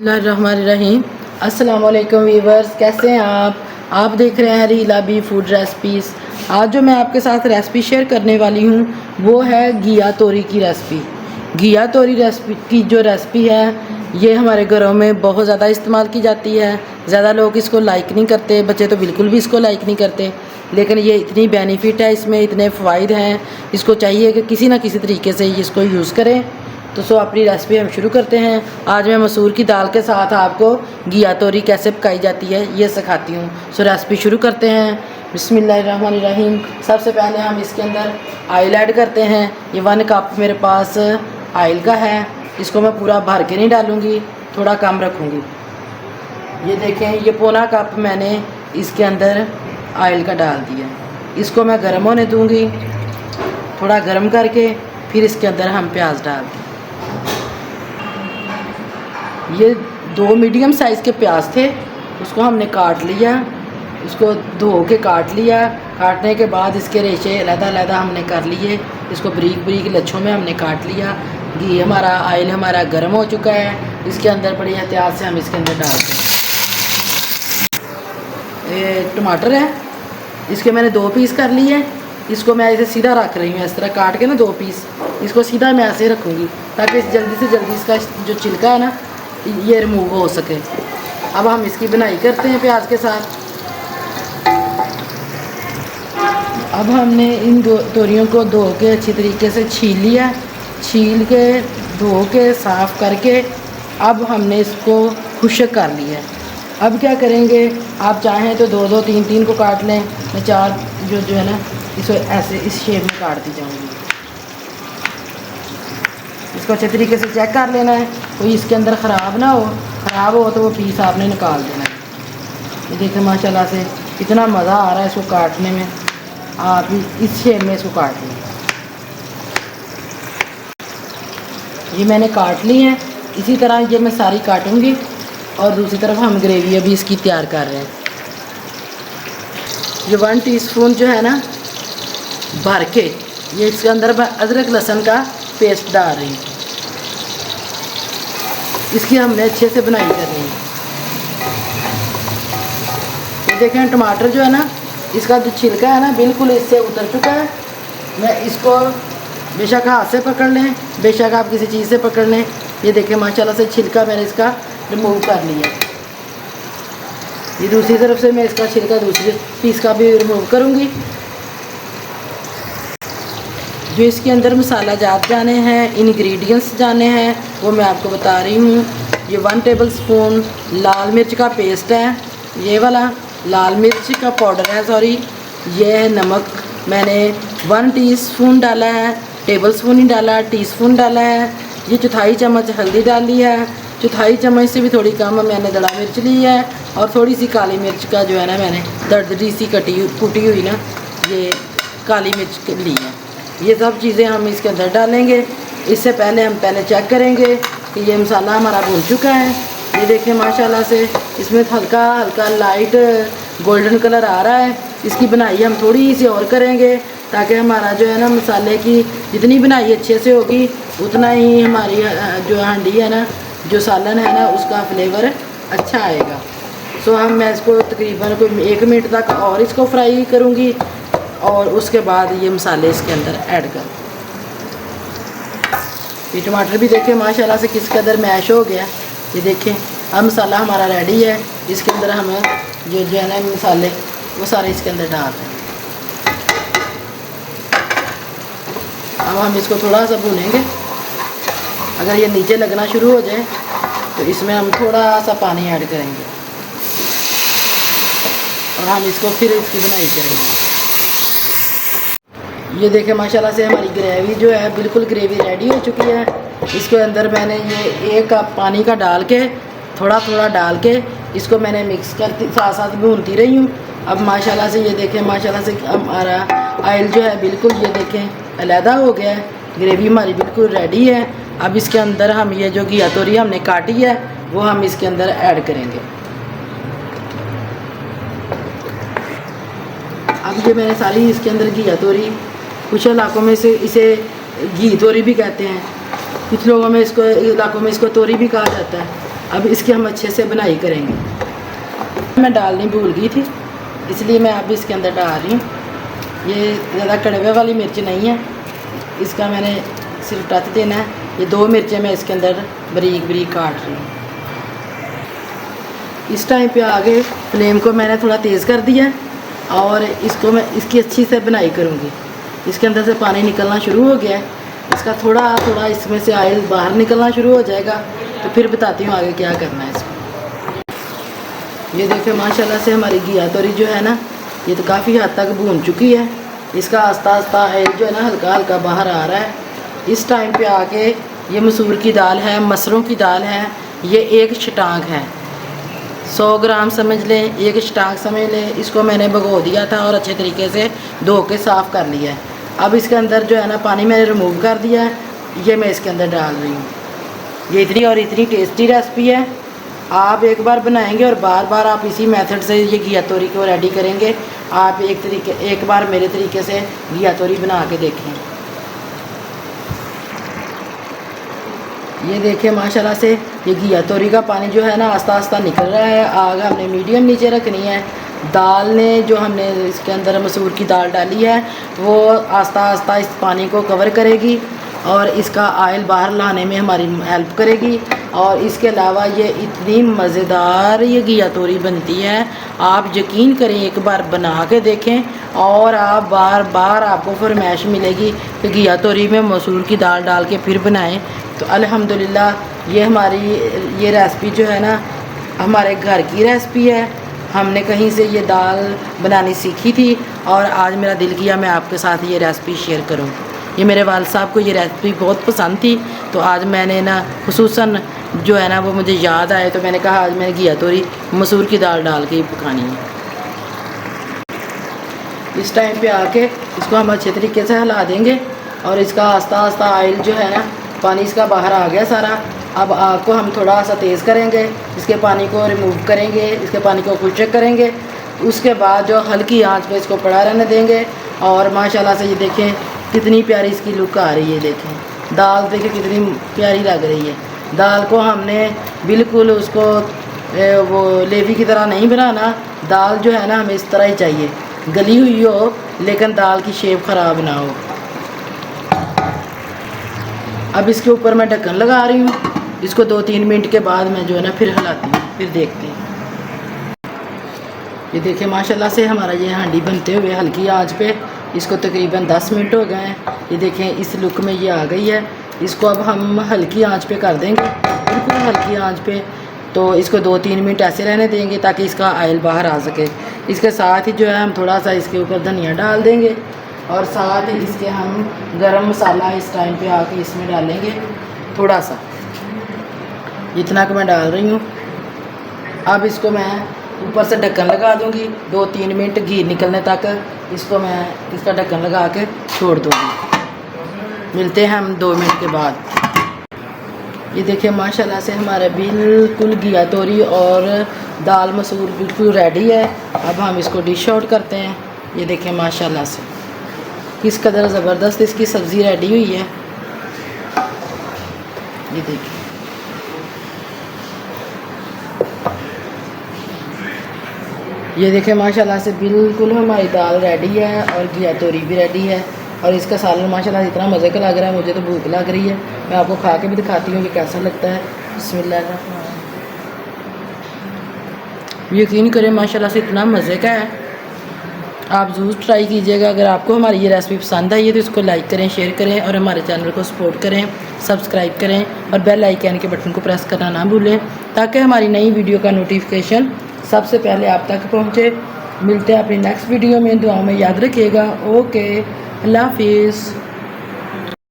बिस्मिल्लाहिर्रहमानिर्रहीम। अस्सलाम वालेकुम वीवर्स, कैसे हैं आप देख रहे हैं रीला बी फूड रेसिपीज़। आज जो मैं आपके साथ रेसिपी शेयर करने वाली हूँ वो है घिया तोरी की रेसिपी। घिया तोरी रेसिपी की जो रेसिपी है ये हमारे घरों में बहुत ज़्यादा इस्तेमाल की जाती है। ज़्यादा लोग इसको लाइक नहीं करते, बच्चे तो बिल्कुल भी इसको लाइक नहीं करते, लेकिन ये इतनी बेनिफिट है, इसमें इतने फ़ायदे हैं, इसको चाहिए कि किसी ना किसी तरीके से इसको यूज़ करें। तो अपनी रेसिपी हम शुरू करते हैं। आज मैं मसूर की दाल के साथ आपको घिया तोरी कैसे पकाई जाती है ये सिखाती हूँ। रेसिपी शुरू करते हैं। बिस्मिल्लाहिर्रहमानिर्रहीम। सबसे पहले हम इसके अंदर ऑयल ऐड करते हैं। ये 1 कप मेरे पास ऑयल का है। इसको मैं पूरा भर के नहीं डालूँगी, थोड़ा कम रखूँगी। ये देखें, ये पौना कप मैंने इसके अंदर ऑयल का डाल दिया। इसको मैं गर्म होने दूँगी। थोड़ा गर्म करके फिर इसके अंदर हम प्याज डाल दें। ये 2 मीडियम साइज़ के प्याज थे, उसको हमने काट लिया, उसको धो के काट लिया। काटने के बाद इसके रेशे अलग-अलग हमने कर लिए। इसको बारीक बारीक लच्छों में हमने काट लिया। घी हमारा, ऑयल हमारा गर्म हो चुका है। इसके अंदर बड़ी एहतियात से हम इसके अंदर डालते हैं। ये टमाटर है, इसके मैंने 2 पीस कर लिए हैं। इसको मैं ऐसे सीधा रख रही हूँ, इस तरह काट के ना 2 पीस, इसको सीधा मैं ऐसे रखूँगी ताकि जल्दी से जल्दी इसका जो छिलका है ना ये रिमूव हो सके। अब हम इसकी बनाई करते हैं प्याज के साथ। अब हमने इन तोरियों को धो के अच्छी तरीके से छील लिया। छील के धो के साफ़ करके अब हमने इसको खुश्क कर लिया। अब क्या करेंगे, आप चाहें तो 2-2, 3-3 को काट लें। मैं 4 जो है ना इसको ऐसे इस शेप में काट दी जाऊँगी। इसको अच्छे तरीके से चेक कर लेना है, कोई इसके अंदर ख़राब ना हो। ख़राब हो तो वो पीस आपने निकाल देना है। ये देखें माशाल्लाह से कितना मज़ा आ रहा है इसको काटने में। आप इस शेप में इसको काट लें। ये मैंने काट ली है। इसी तरह ये मैं सारी काटूँगी और दूसरी तरफ हम ग्रेवी अभी इसकी तैयार कर रहे हैं। ये 1 टीस्पून जो है ना भर के ये इसके अंदर मैं अदरक लहसुन का पेस्ट डाल रही हूँ। इसकी हमने अच्छे से बनाई करनी है। ये देखें टमाटर जो है ना इसका जो छिलका है ना बिल्कुल इससे उतर चुका है। मैं इसको बेशक हाथ से पकड़ लें, बेशक आप किसी चीज़ से पकड़ लें। ये देखें माशाल्लाह से छिलका मैंने इसका रिमूव कर लिया। ये दूसरी तरफ से मैं इसका छिलका दूसरे पीस का भी रिमूव करूँगी। जो इसके अंदर मसाला जात जाने हैं, इंग्रेडिएंट्स जाने हैं, वो मैं आपको बता रही हूँ। ये 1 टेबलस्पून लाल मिर्च का पेस्ट है, ये वाला लाल मिर्च का पाउडर है, सॉरी। ये है नमक, मैंने 1 टीस्पून डाला है, टेबलस्पून ही डाला, टीस्पून डाला है। ये 1/4 चम्मच हल्दी डाली है, 1/4 चम्मच से भी थोड़ी कम मैंने दड़ा मिर्च ली है, और थोड़ी सी काली मिर्च का जो है ना मैंने दरदरी सी कुटी हुई ना ये काली मिर्च ली है। ये सब चीज़ें हम इसके अंदर डालेंगे। इससे पहले हम चेक करेंगे कि ये मसाला हमारा भून चुका है। ये देखें माशाल्लाह से इसमें हल्का हल्का लाइट गोल्डन कलर आ रहा है। इसकी बनाई हम थोड़ी सी और करेंगे ताकि हमारा जो है ना मसाले की जितनी बनाई अच्छे से होगी उतना ही हमारी जो हांडी है ना, जो सालन है ना, उसका फ्लेवर अच्छा आएगा। मैं इसको तकरीबन कोई 1 मिनट तक और इसको फ्राई करूँगी और उसके बाद ये मसाले इसके अंदर ऐड कर। ये टमाटर भी देखें माशाल्लाह से किस कदर मैश हो गया। ये देखें अब मसाला हमारा रेडी है। इसके अंदर हमें जो है ना मसाले वो सारे इसके अंदर डाल दें। अब हम इसको थोड़ा सा भूनेंगे। अगर ये नीचे लगना शुरू हो जाए तो इसमें हम थोड़ा सा पानी ऐड करेंगे और हम इसको फिर इसकी बनाई करेंगे। ये देखें माशाल्लाह से हमारी ग्रेवी जो है बिल्कुल ग्रेवी रेडी हो चुकी है। इसके अंदर मैंने ये 1 कप पानी का डाल के थोड़ा थोड़ा डाल के इसको मैंने मिक्स करती साथ साथ भूनती रही हूँ। अब माशाल्लाह से ये देखें माशाल्लाह से हमारा ऑयल जो है बिल्कुल ये देखें अलहदा हो गया है। ग्रेवी हमारी बिल्कुल रेडी है। अब इसके अंदर हम ये जो घिया तोरी हमने काटी है वो हम इसके अंदर ऐड करेंगे। अब ये मैंने सारी इसके अंदर घिया तोरी, कुछ इलाकों में इसे घी तोरी भी कहते हैं, कुछ लोगों में इसको इलाकों में इसको तोरी भी कहा जाता है। अब इसकी हम अच्छे से बनाई करेंगे। मैं डालनी भूल गई थी, इसलिए मैं अब इसके अंदर डाल रही हूँ। ये ज़्यादा कड़वे वाली मिर्च नहीं है, इसका मैंने सिर्फ टच देना है। ये 2 मिर्चें मैं इसके अंदर बारीक बारीक काट रही हूँ। इस टाइम पे आगे फ्लेम को मैंने थोड़ा तेज़ कर दिया है और इसको मैं इसकी अच्छी से बनाई करूँगी। इसके अंदर से पानी निकलना शुरू हो गया है, इसका थोड़ा थोड़ा इसमें से ऑयल बाहर निकलना शुरू हो जाएगा, तो फिर बताती हूँ आगे क्या करना है इसको। ये देखिए माशाल्लाह से हमारी घिया तोरी जो है ना, ये तो काफ़ी हद तक भून चुकी है। इसका आस्ता आस्ता ऑयल जो है ना हल्का हल्का बाहर आ रहा है। इस टाइम पे आके ये मसूर की दाल है, मसरों की दाल है, ये 1 छटांग है, 100 ग्राम समझ लें, 1 छटांग समझ लें। इसको मैंने भिगो दिया था और अच्छे तरीके से धो के साफ़ कर लिया है। अब इसके अंदर जो है ना पानी मैंने रिमूव कर दिया है, ये मैं इसके अंदर डाल रही हूँ। ये इतनी टेस्टी रेसिपी है, आप एक बार बनाएंगे और बार बार आप इसी मेथड से ये घिया तोरी को रेडी करेंगे। आप एक बार मेरे तरीके से घिया तोरी बना के देखें। ये देखिए माशाल्लाह से ये घिया तोरी का पानी जो है ना आस्ता आस्ता निकल रहा है। आग हमने मीडियम नीचे रखनी है। दाल ने जो हमने इसके अंदर मसूर की दाल डाली है वो आस्ता आस्ता इस पानी को कवर करेगी और इसका ऑयल बाहर लाने में हमारी हेल्प करेगी। और इसके अलावा ये इतनी मज़ेदार ये घिया तोरी बनती है, आप यकीन करें एक बार बना के देखें और आप बार बार आपको फरमाइश मिलेगी कि घिया तोरी में मसूर की दाल डाल के फिर बनाएं। तो अल्हम्दुलिल्लाह ये हमारी ये रेसिपी जो है ना हमारे घर की रेसिपी है। हमने कहीं से ये दाल बनानी सीखी थी और आज मेरा दिल किया मैं आपके साथ ये रेसिपी शेयर करूं। ये मेरे वालिद साहब को ये रेसिपी बहुत पसंद थी, तो आज मैंने ना खुसूसन जो है ना वो मुझे याद आए, तो मैंने कहा आज मैंने घिया तोरी मसूर की दाल डाल के पकानी है। इस टाइम पे आके इसको हम अच्छे तरीके से हिला देंगे और इसका आस्ता आस्ता ऑयल जो है ना पानी इसका बाहर आ गया सारा। अब आग को हम थोड़ा सा तेज़ करेंगे, इसके पानी को रिमूव करेंगे, इसके पानी को खुशक करेंगे। उसके बाद जो हल्की आंच पे इसको पड़ा रहने देंगे। और माशाल्लाह से ये देखें कितनी प्यारी इसकी लुक आ रही है। देखें दाल देखें कितनी प्यारी लग रही है। दाल को हमने बिल्कुल उसको वो लेवी की तरह नहीं बनाना। दाल जो है ना हमें इस तरह ही चाहिए, गली हुई हो लेकिन दाल की शेप ख़राब ना हो। अब इसके ऊपर मैं ढक्कन लगा रही हूँ। इसको 2-3 मिनट के बाद मैं जो है ना फिर हिलाती हूँ, फिर देखते हैं। ये देखिए माशाल्लाह से हमारा ये हांडी बनते हुए हल्की आंच पे इसको तकरीबन 10 मिनट हो गए हैं। ये देखें इस लुक में ये आ गई है। इसको अब हम हल्की आंच पे कर देंगे, बिल्कुल हल्की आंच पे। तो इसको 2-3 मिनट ऐसे रहने देंगे ताकि इसका ऑयल बाहर आ सके। इसके साथ ही जो है हम थोड़ा सा इसके ऊपर धनिया डाल देंगे और साथ ही इसके हम गरम मसाला इस टाइम पे आके इसमें डालेंगे थोड़ा सा, इतना कि मैं डाल रही हूँ। अब इसको मैं ऊपर से ढक्कन लगा दूँगी 2-3 मिनट घी निकलने तक। इसको मैं इसका ढक्कन लगा के छोड़ दूँगी। मिलते हैं हम 2 मिनट के बाद। ये देखिए माशाल्लाह से हमारा बिल्कुल घिया तोरी और दाल मसूर बिल्कुल रेडी है। अब हम इसको डिश आउट करते हैं। ये देखें माशाल्लाह से किस कदर ज़बरदस्त इसकी सब्ज़ी रेडी हुई है। ये देखिए ये देखें माशाल्लाह से बिल्कुल हमारी दाल रेडी है और घिया तोरी भी रेडी है। और इसका सालन माशाल्लाह इतना मज़े का लग रहा है, मुझे तो भूख लग रही है। मैं आपको खा के भी दिखाती हूँ कि कैसा लगता है। बिस्मिल्लाह, यकीन करें माशाल्लाह से इतना मज़े का है। आप ज़रूर ट्राई कीजिएगा। अगर आपको हमारी ये रेसिपी पसंद आई है तो इसको लाइक करें, शेयर करें और हमारे चैनल को सपोर्ट करें, सब्सक्राइब करें और बेल आइकन के बटन को प्रेस करना ना भूलें ताकि हमारी नई वीडियो का नोटिफिकेशन सबसे पहले आप तक पहुँचे। मिलते हैं अपनी नेक्स्ट वीडियो में। दुआओं में याद रखिएगा। ओके, अल्लाह हाफिज़।